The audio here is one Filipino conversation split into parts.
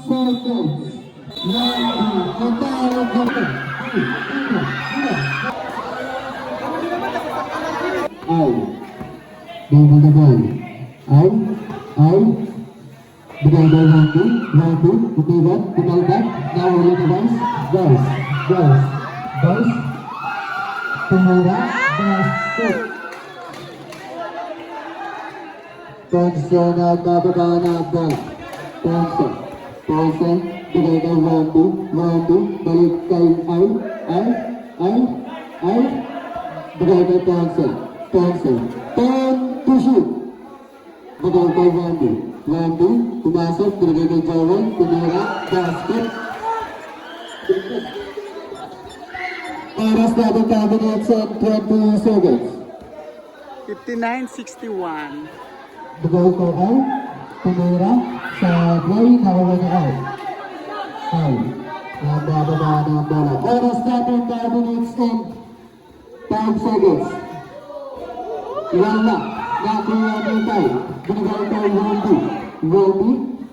seconds. Out. Double the ball. Out. Out. Bigay ball 1-2. 1-2. Tutigan. Tumalbag. Now ulit na boys. Boys. Boys. Boys. Tumura. Basket. Ponce na bababa na ball. Ponce. Ponce. Bigay kay 1-2. 1-2. Balik kay Ay. Ay. Ay. Ay. Bigay kay Ponce. Ponce. 10 to shoot. Bigay kay 1-2. 1-2. Pumasok. Bigay kay Joel. Tumira. Basket. Oras natin cabinets at 20 seconds. 59-61. Bigay kay Ay. Tumira. Sa play. Nakawa niya Ay. Ay. Nabababa na ang bola. Oras natin cabinets and 5 seconds. Wala. Nakuha niya tayo. Binigay kay Wendy. Wendy.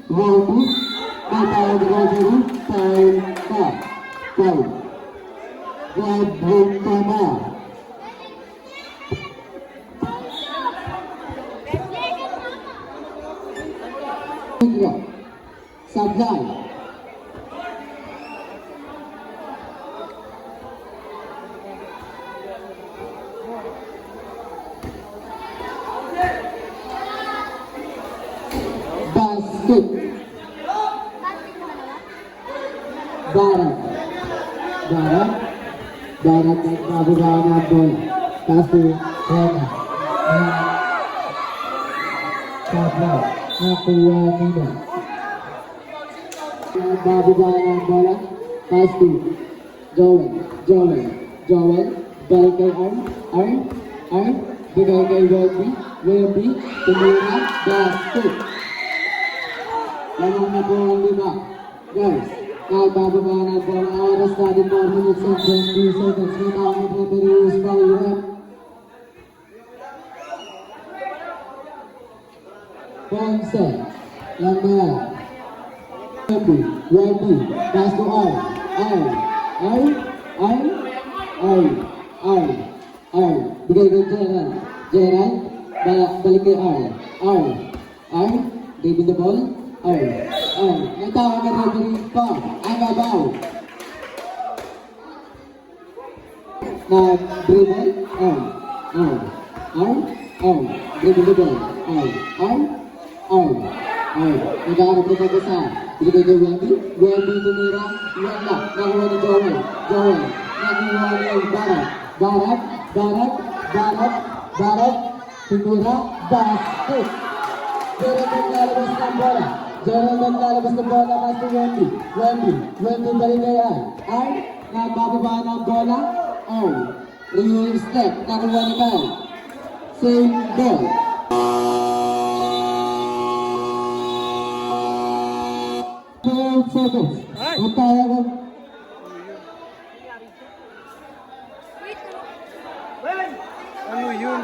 Wendy. May tayo bigay dito. Time na. Time. Break ka na. Sablay. Basket. Barat. Barat. Barat nagbababa na ang bola. Kaso, Rena. Sablay. Nakuha nila. Nagbababa na ang bola. Kaso, Joel. Joel. Joel. Balik kay Arn. Arn. Arn. Bigay kay Wendy. Wendy. Tumira. Basket. Lamang na po ang 5. Guys, nagbababa na po ang oras natin 4 minutes and 20 seconds. May tawag na referees pa yun. Ponce, Lamar, Wendy, Wendy, pass to Ay, Ay, Ay, Ay, Ay, Ay, Ay, bigay kay Gerald, Gerald, balik kay Ay, Ay, Ay, David the ball, Ay, Ay, may tawag na referee pa, ang babaw. Dribble, Ay, Ay, Ay, Ay, dribble the ball, Ay, Ay, Ay, Ay, nagkakarap na pag-asa. Binigay kay Wendy, Wendy tumira, wala, nakuha ni Joel, Joel, nakuha ni Barat, Barat, Barat, Barat, Barat, tumira, basket. Gerald naglalabas ng bola, Gerald naglalabas ng bola, mas ni Wendy, Wendy, Wendy balik kay Ay, nagbababa ng bola, Ay, real step, nakuha ni Kyle, same ball. 12 seconds. Ang tawagan. Ano yun?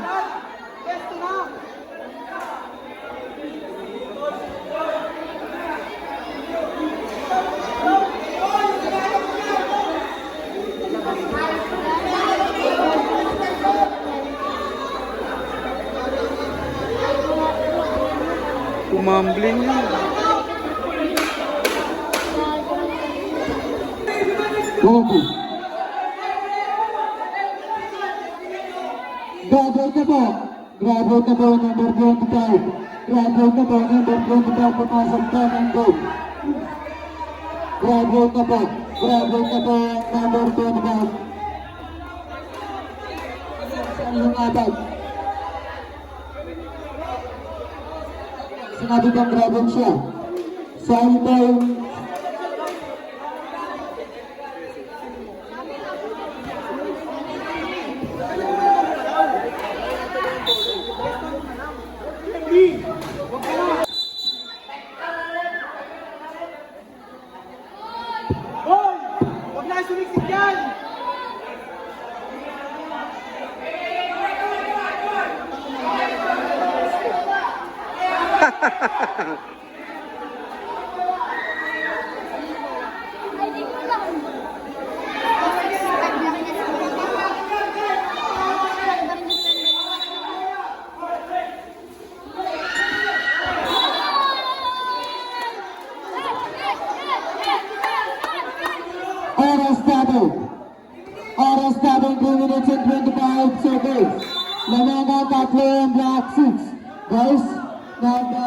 Kumambling yun. Okay. Graduate na po. Graduate na po, number 25. Graduate na po, number 25. Pumasok po ng goal. Graduate na po. Graduate na po, number 25. Lumabag. Sinabi kong graduate siya. Saan ba yung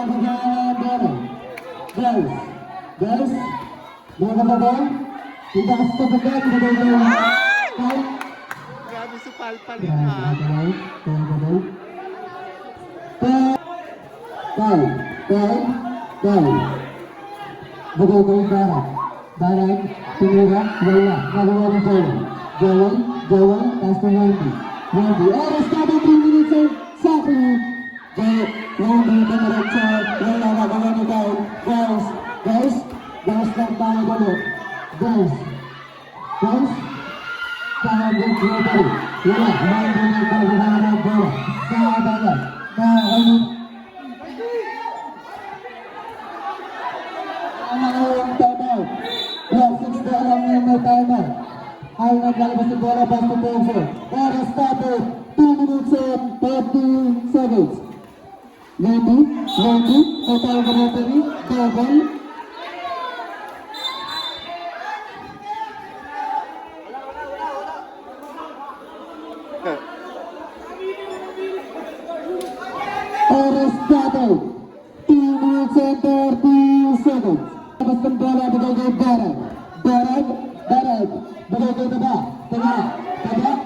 perlawanan bola. Guys, mereka bawah. Tidak sebentar tidak tahu. Grabe si Palpal Ya, yun ha. Betul barat, timur, bola, lawan bola, jawan, pasti Wandi, harus ada 3 minit satu, Wandi pemeriksa, bola lawan kau, guys, tangan dulu, guys, tangan dulu, ya, Wandi lawan bola, sahabat, nah ini. Ang timeout. Block 6 na lang yung may timeout. Ang naglalabas ng bola basta Ponce. Oras started. 2 minutes and 30 seconds. Randy, may tawag ka referee. Double. Oras started. 2 minutes and 30 seconds. Basta bola bigay kay Barag, bigay kay Taba,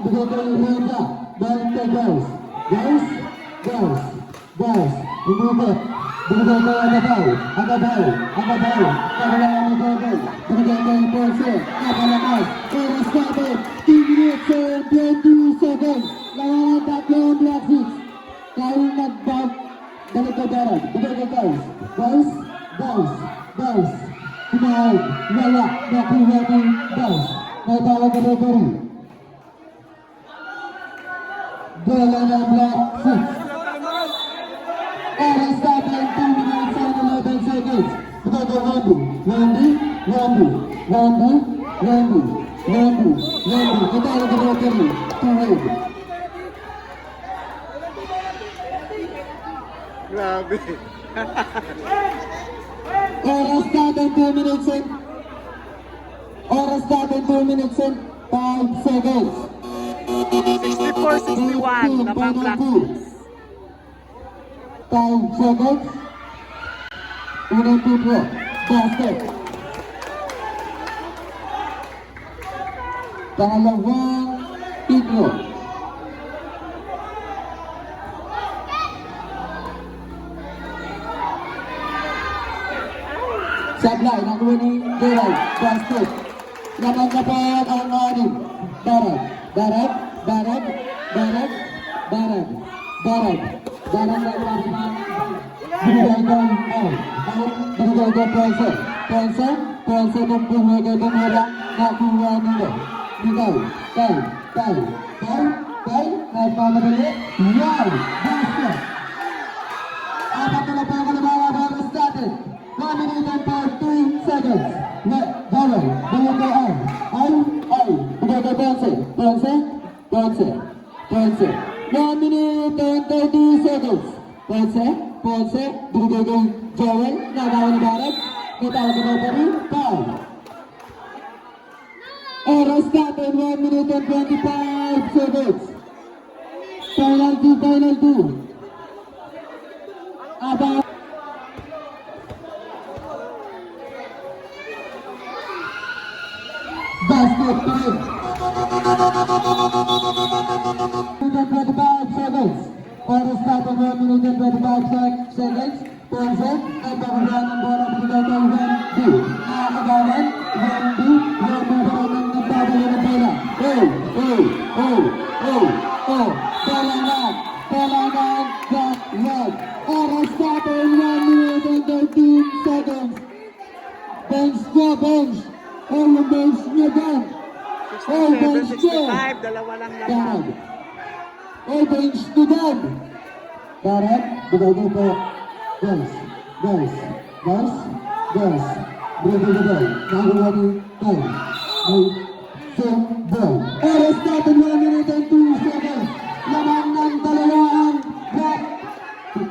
bigay kay Reza, balik kay Guys, umubot, bigay kay Agabay, kailangan ni Gogol, bigay kay Ponce, napalakas, oras natin, 2 minutes and 20 seconds, lawan ang tatlo ang Black Six, kaya nag-bump, balik kay Barag, bigay kay Guys, Kumain, wala, nakuha ng Guys, may tawag ka referee. Bola ng Black Six. Oras natin, 2 minutes and 11 seconds. Ito ka Randy. May tawag ka referee. Tuhid. Grabe. Oras natin 2 minutes and 5 seconds. 64-61 naman Black Six. 5 seconds. Unang titlo. Basket. Pangalawang titlo. Sablay, nakuha ni Gerald, basket. Naman dapat ang anim. Barag binigay kang binigay kang Ponce ng bumigay ng hira, nakuha nila. Tay, nagmamadali. Wow, basket. Apat na pa ako na mga oras natin. 1 minute and 40 seconds. Gawin, bigay kay bigay kay Ponce. 1 minute and 30 seconds. Ponce, bigay kay Joel, nagawa ni Barag. Itawag na pa rin, foul. Oras natin, 1 minute and 25 seconds. Final two. About basket time. 25 seconds. Oras natin 1 minute and 25 seconds. Ponce, ay pagkakuha ng bola pinagay kay Wendy. Nakakagalan, Wendy pa rin ng nagdadala ng bola. Kailangan, got red. Oras natin 1 minute and 13 seconds. Bench. Yung bench niya dyan. Bench niya. 65, dalawa lang laban. Bench niya dyan. Barag, bigay dito. Guys. Bigay. Nagawa ni Tay. May ball. Oras natin 1 minute and 2 seconds. Laman ng dalawang Black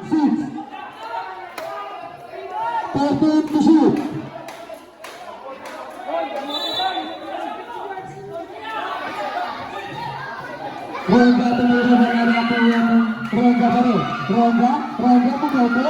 Six. 13 to shoot. Rongga tumulong na natin yung Rongga pa rin. Rongga, pagkakot.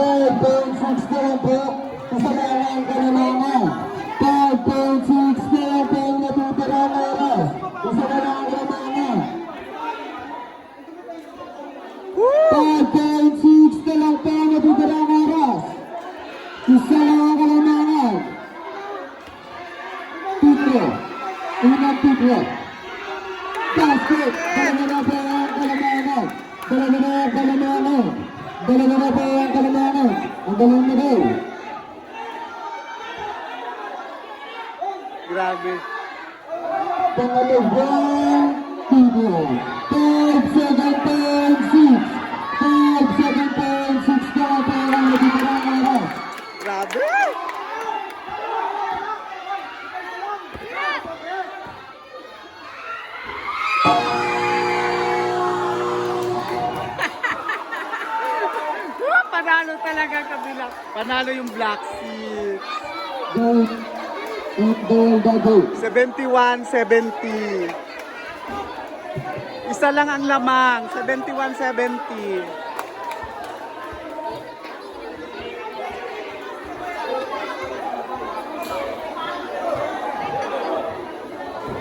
5.6 na lang po. Isa na lang ang kalamangan. 5.6 na lang po ang natutirang oras. Isa na lang ang kalamangan. 5.6 na lang po ang natutirang oras. Isa lang ang kalamangan. Titro. Unang titro. Basket. Dalawa na po ang kalamangan. Dalawa na ang kalamangan. Dalawa na po ang kalamangan. Ang dalawang na daw. Grabe. Pangalawang titro. 5.7.6. 5.7.6 na lang po ang natutirang oras. Grabe. Panalo talaga kabila. Panalo yung Black Seeds. Gold. And gold double. 71-70. Isa lang ang lamang. 71-70.